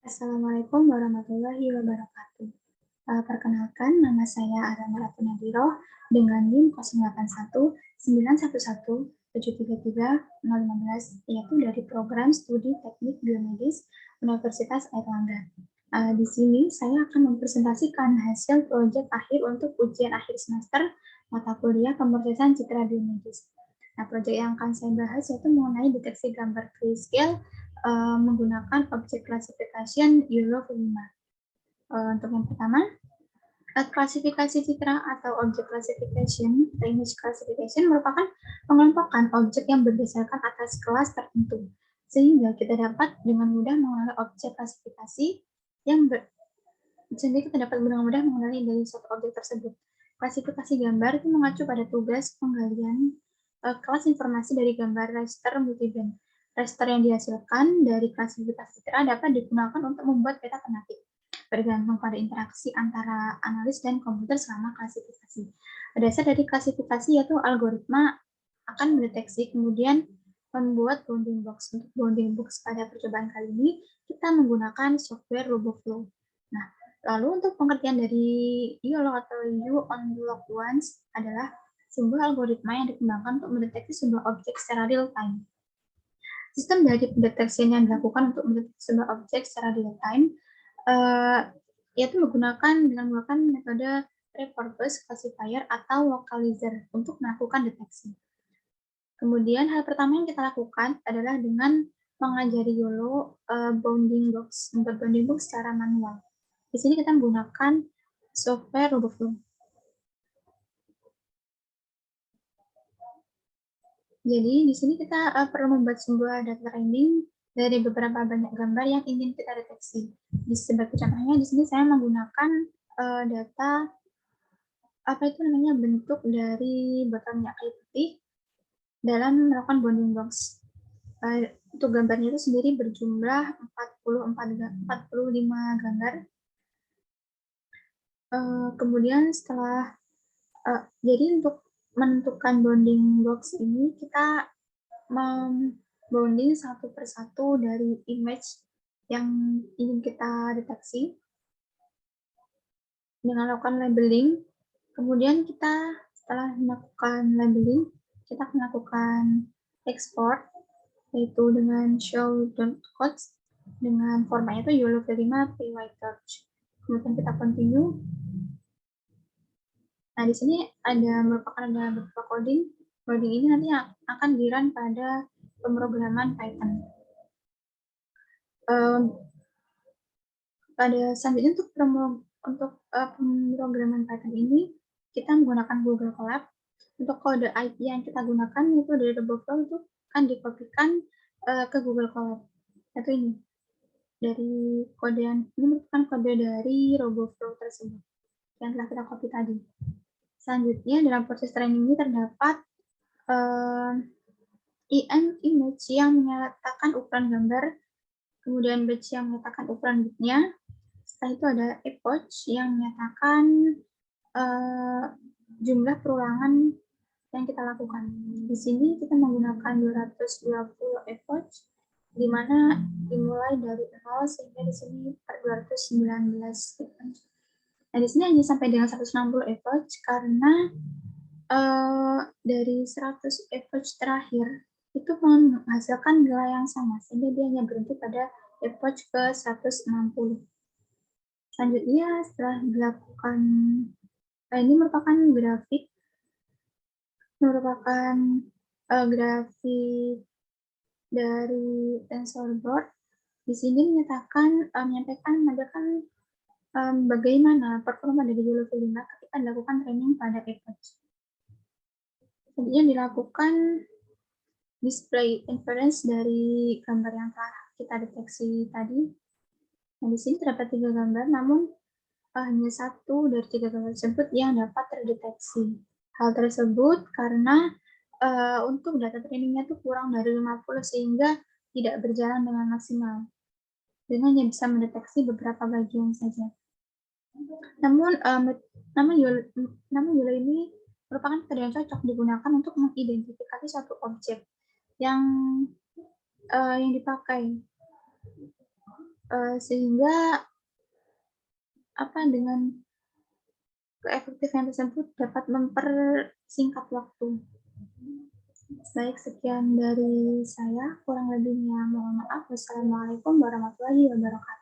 Assalamualaikum warahmatullahi wabarakatuh. Perkenalkan, nama saya Arana Ratu Nadiroh dengan NIM 081911733015, yaitu dari program studi teknik biomedis Universitas Airlangga. Di sini saya akan mempresentasikan hasil proyek akhir untuk ujian akhir semester mata kuliah pemrosesan citra biomedis. Nah, proyek yang akan saya bahas yaitu mengenai deteksi gambar grayscale menggunakan object classification YOLO 5. Untuk yang pertama, klasifikasi citra atau object classification atau image classification merupakan pengelompokan objek yang berdasarkan atas kelas tertentu, sehingga kita dapat dengan mudah mengenali objek klasifikasi sehingga kita dapat dengan mudah mengenali dari suatu objek tersebut. Klasifikasi gambar itu mengacu pada tugas penggalian kelas informasi dari gambar raster multiband. Raster yang dihasilkan dari klasifikasi citra dapat digunakan untuk membuat peta tematik, bergantung pada interaksi antara analis dan komputer selama klasifikasi. Dasar dari klasifikasi yaitu algoritma akan mendeteksi, kemudian membuat bounding box. Untuk bounding box pada percobaan kali ini, kita menggunakan software RoboFlow. Nah, lalu untuk pengertian dari YOLO atau You Only Log Once adalah sebuah algoritma yang dikembangkan untuk mendeteksi sebuah objek secara real time. Sistem dari pendeteksian yang dilakukan untuk mendeteksi sebuah objek secara real time yaitu menggunakan metode repurpose classifier atau localizer untuk melakukan deteksi. Kemudian hal pertama yang kita lakukan adalah dengan mengajari YOLO bounding box, membuat bounding box secara manual. Di sini kita menggunakan software RoboFlow. Jadi di sini kita perlu membuat sebuah data training dari beberapa banyak gambar yang ingin kita deteksi. Sebagai contohnya di sini saya menggunakan data bentuk dari botol minyak kayu putih dalam melakukan bounding box. Untuk gambarnya itu sendiri berjumlah 45 gambar. Kemudian setelah jadi untuk menentukan bounding box ini kita membounding satu persatu dari image yang ingin kita deteksi dengan melakukan labeling. Kemudian kita setelah melakukan labeling, kita melakukan export, yaitu dengan show.codes dengan formatnya itu YOLO V5 PyTorch. Kemudian kita continue. Nah, di sini ada beberapa coding. Coding ini nanti akan di-run pada pemrograman Python. Pada selanjutnya untuk pemrograman Python ini, kita menggunakan Google Colab. Untuk kode IP yang kita gunakan itu dari RoboFlow itu akan dikopikan ke Google Colab. Itu ini. Dari kode yang ini merupakan kode dari RoboFlow tersebut yang telah kita copy tadi. Selanjutnya dalam proses training ini terdapat image yang menyatakan ukuran gambar, kemudian batch yang menyatakan ukuran bitnya. Setelah itu ada epoch yang menyatakan jumlah perulangan yang kita lakukan. Di sini kita menggunakan 220 epoch, di mana dimulai dari 0 sehingga di sini per 219 epoch. Nah, di sini hanya sampai dengan 160 epoch karena dari 100 epoch terakhir itu menghasilkan nilai yang sama, sehingga dia hanya berhenti pada epoch ke 160. Selanjutnya setelah dilakukan, ini merupakan grafik dari TensorBoard. Di sini menyampaikan bagaimana performa dari YOLO V5 ketika dilakukan training pada epoch. Selanjutnya dilakukan display inference dari gambar yang telah kita deteksi tadi. Nah, di sini terdapat 3 gambar, namun hanya 1 dari 3 gambar tersebut yang dapat terdeteksi. Hal tersebut karena untuk data trainingnya itu kurang dari 50 sehingga tidak berjalan dengan maksimal. Dan hanya bisa mendeteksi beberapa bagian saja. Namun YOLO ini merupakan metode yang cocok digunakan untuk mengidentifikasi suatu objek yang dipakai. sehingga dengan keefektifan tersebut dapat mempersingkat waktu. Baik, sekian dari saya, kurang lebihnya mohon maaf. Wassalamualaikum warahmatullahi wabarakatuh.